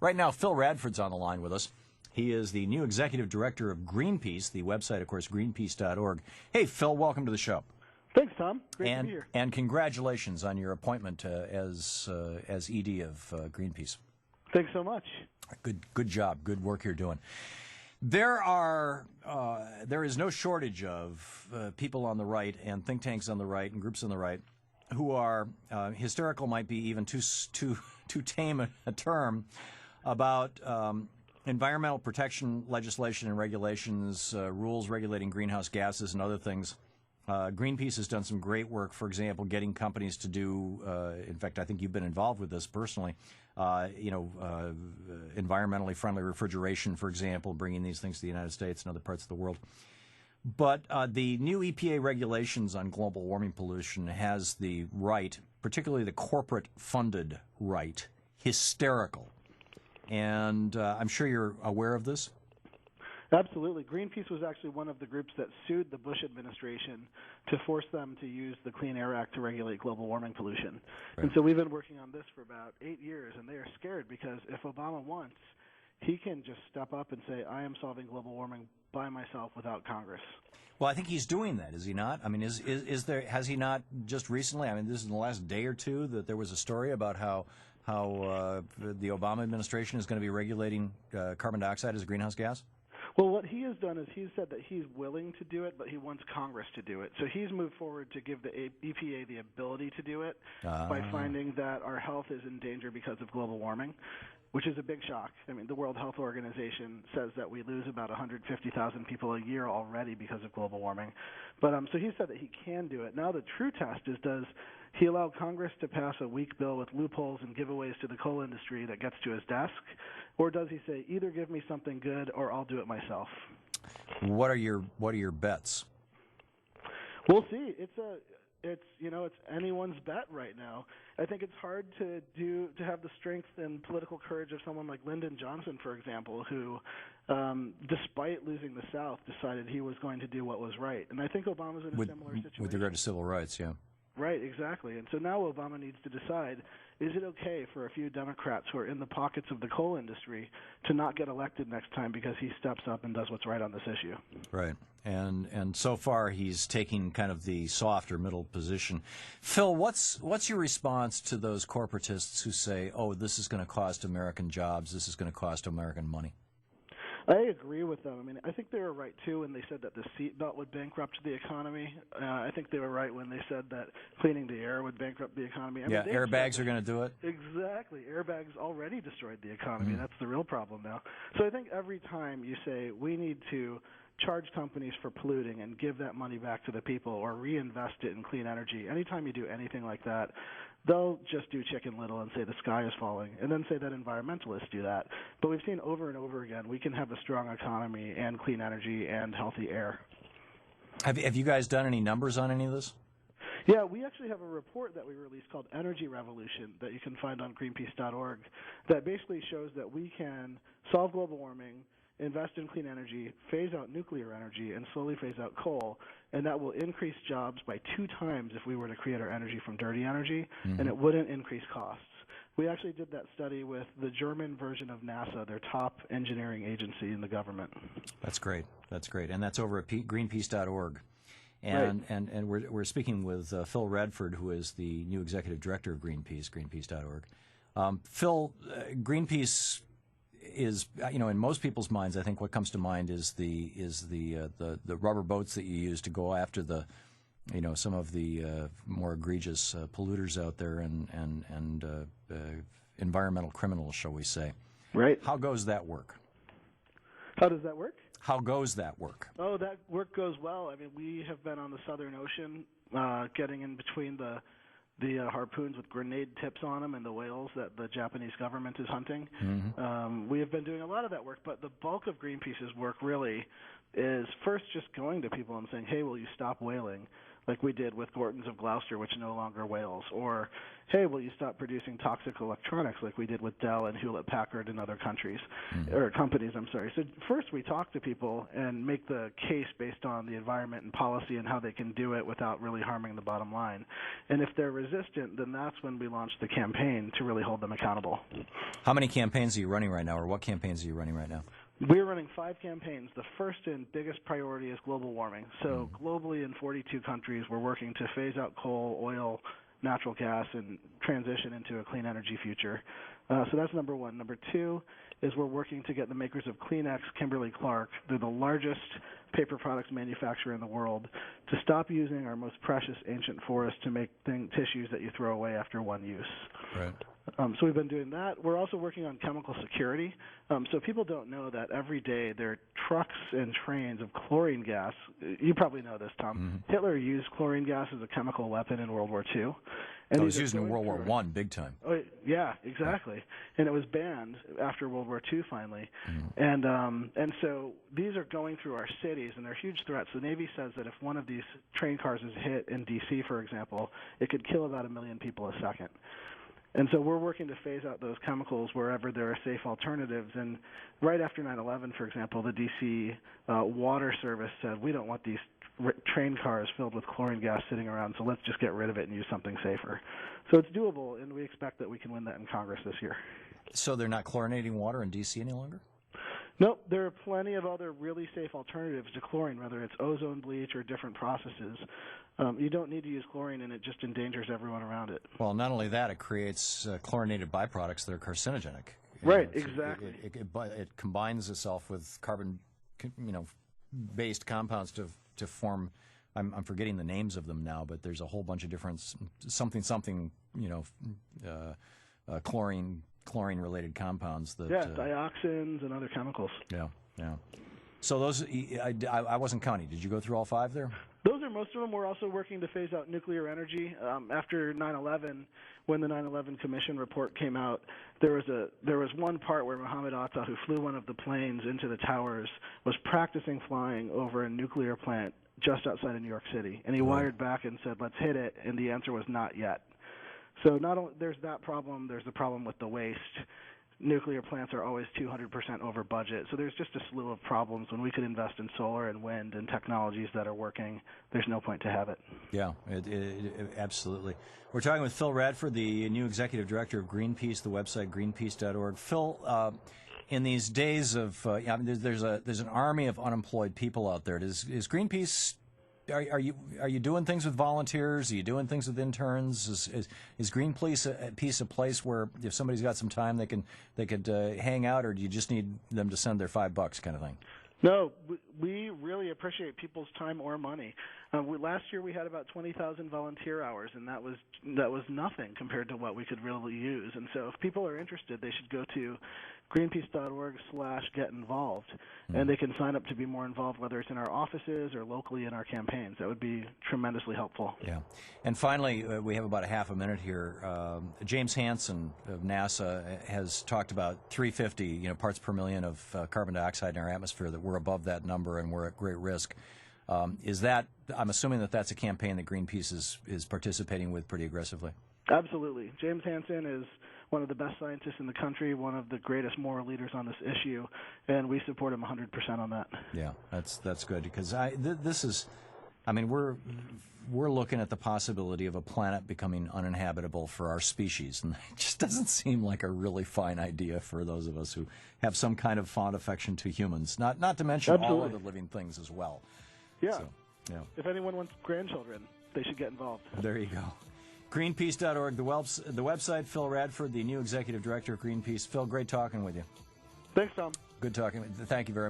Right now, Phil Radford's on the line with us. He is the new executive director of Greenpeace, the website, of course, greenpeace.org. Hey, Phil, welcome to the show. Thanks, Tom. Great to be here. And congratulations on your appointment as ED of Greenpeace. Thanks so much. Good job. Good work you're doing. There is no shortage of people on the right and think tanks on the right and groups on the right who are hysterical, might be even too tame a term, about environmental protection legislation and regulations, rules regulating greenhouse gases and other things. Greenpeace has done some great work, for example, getting companies to do, in fact, I think you've been involved with this personally, environmentally friendly refrigeration, for example, bringing these things to the United States and other parts of the world. But the new EPA regulations on global warming pollution has the right, particularly the corporate-funded right, hysterical. And I'm sure you're aware of this. Absolutely. Greenpeace was actually one of the groups that sued the Bush administration to force them to use the Clean Air Act to regulate global warming pollution. Right. And so we've been working on this for about 8 years, and they are scared because if Obama wants, he can just step up and say, I am solving global warming by myself without Congress. Well, I think he's doing that, is he not? I mean, has he not just recently, I mean, this is in the last day or two, that there was a story about how the Obama administration is going to be regulating carbon dioxide as a greenhouse gas? Well, what he has done is he's said that he's willing to do it, but he wants Congress to do it. So he's moved forward to give the EPA the ability to do it by finding that our health is in danger because of global warming, which is a big shock. I mean, the World Health Organization says that we lose about 150,000 people a year already because of global warming. But so he said that he can do it. Now the true test is, does he allow Congress to pass a weak bill with loopholes and giveaways to the coal industry that gets to his desk? Or does he say, either give me something good or I'll do it myself? What are your bets? We'll see. It's anyone's bet right now. I think it's hard to have the strength and political courage of someone like Lyndon Johnson, for example, who, despite losing the South, decided he was going to do what was right. And I think Obama's in a similar situation. With regard to civil rights, yeah. Right, exactly. And so now Obama needs to decide, is it okay for a few Democrats who are in the pockets of the coal industry to not get elected next time because he steps up and does what's right on this issue? Right. And so far he's taking kind of the softer middle position. Phil, what's your response to those corporatists who say, oh, this is going to cost American jobs, this is going to cost American money? I agree with them. I mean, I think they were right, too, when they said that the seatbelt would bankrupt the economy. I think they were right when they said that cleaning the air would bankrupt the economy. Yeah, airbags are going to do it. Exactly. Airbags already destroyed the economy. That's the real problem now. So I think every time you say we need to charge companies for polluting and give that money back to the people or reinvest it in clean energy, anytime you do anything like that, they'll just do Chicken Little and say the sky is falling, and then say that environmentalists do that. But we've seen over and over again, we can have a strong economy and clean energy and healthy air. Have you guys done any numbers on any of this? Yeah, we actually have a report that we released called Energy Revolution that you can find on greenpeace.org that basically shows that we can solve global warming, invest in clean energy, phase out nuclear energy, and slowly phase out coal, and that will increase jobs by 2 times if we were to create our energy from dirty energy, and it wouldn't increase costs. We actually did that study with the German version of NASA, their top engineering agency in the government. That's great. That's great. And that's over at greenpeace.org. And, right. and we're speaking with Phil Radford, who is the new executive director of Greenpeace, greenpeace.org. Phil, Greenpeace is, in most people's minds, I think what comes to mind is the rubber boats that you use to go after the, some of the more egregious polluters out there and environmental criminals, shall we say? Right. How goes that work? How does that work? How goes that work? Oh, that work goes well. I mean, we have been on the Southern Ocean, getting in between the harpoons with grenade tips on them and the whales that the Japanese government is hunting. We have been doing a lot of that work, but the bulk of Greenpeace's work really is first just going to people and saying, hey, will you stop whaling? like we did with Gorton's of Gloucester, which no longer whales, or, hey, will you stop producing toxic electronics like we did with Dell and Hewlett-Packard and other countries, or companies, I'm sorry. So first we talk to people and make the case based on the environment and policy and how they can do it without really harming the bottom line. And if they're resistant, then that's when we launch the campaign to really hold them accountable. How many campaigns are you running right now, or what campaigns are you running right now? We're running 5 campaigns. The first and biggest priority is global warming. So globally in 42 countries, we're working to phase out coal, oil, natural gas, and transition into a clean energy future. So that's number one. Number two is we're working to get the makers of Kleenex, Kimberly-Clark, they're the largest paper products manufacturer in the world, to stop using our most precious ancient forests to make tissues that you throw away after one use. Right. So we've been doing that. We're also working on chemical security. So people don't know that every day there are trucks and trains of chlorine gas. You probably know this, Tom. Hitler used chlorine gas as a chemical weapon in World War II. And it was used in World War I big time. Oh, yeah, exactly. And it was banned after World War II finally. And so these are going through our cities, and they're huge threats. The Navy says that if one of these train cars is hit in D.C., for example, it could kill about 1 million people a second. And so we're working to phase out those chemicals wherever there are safe alternatives. And right after 9/11, for example, the D.C. Water Service said, we don't want these train cars filled with chlorine gas sitting around, so let's just get rid of it and use something safer. So it's doable, and we expect that we can win that in Congress this year. So they're not chlorinating water in D.C. any longer? Nope, there are plenty of other really safe alternatives to chlorine, whether it's ozone bleach or different processes. You don't need to use chlorine, and it just endangers everyone around it. Well, not only that, it creates chlorinated byproducts that are carcinogenic. Right, exactly. It combines itself with carbon, based compounds to form. I'm forgetting the names of them now, but there's a whole bunch of different chlorine-related compounds that. Yeah, dioxins and other chemicals. Yeah. So those, I wasn't counting. Did you go through all 5 there? Those are most of them. We're also working to phase out nuclear energy. After 9/11, when the 9/11 Commission report came out, there was one part where Mohammed Atta, who flew one of the planes into the towers, was practicing flying over a nuclear plant just outside of New York City, and he wired back and said, "Let's hit it," and the answer was not yet. So not only there's that problem, there's the problem with the waste. Nuclear plants are always 200% over budget. So there's just a slew of problems. When we could invest in solar and wind and technologies that are working, there's no point to have it. Yeah, absolutely. We're talking with Phil Radford, the new executive director of Greenpeace, the website greenpeace.org. Phil, in these days of, there's an army of unemployed people out there. Is Greenpeace... Are you doing things with volunteers? Are you doing things with interns? Is Greenpeace a place where if somebody's got some time they could hang out, or do you just need them to send their $5 kind of thing? No, we really appreciate people's time or money. Last year we had about 20,000 volunteer hours, and that was nothing compared to what we could really use. And so if people are interested, they should go to greenpeace.org/get-involved, and they can sign up to be more involved, whether it's in our offices or locally in our campaigns. That would be tremendously helpful. Yeah. And finally, we have about a half a minute here. James Hansen of NASA has talked about 350 parts per million of carbon dioxide in our atmosphere, that we're above that number and we're at great risk. I'm assuming that's a campaign that Greenpeace is participating with pretty aggressively. Absolutely. James Hansen is one of the best scientists in the country, one of the greatest moral leaders on this issue, and we support him 100% on that. Yeah, that's good, because we're looking at the possibility of a planet becoming uninhabitable for our species, and it just doesn't seem like a really fine idea for those of us who have some kind of fond affection to humans, not to mention all other living things as well. Yeah. So, if anyone wants grandchildren, they should get involved. There you go. Greenpeace.org, the website. Phil Radford, the new executive director of Greenpeace. Phil, great talking with you. Thanks, Tom. Good talking. Thank you very much.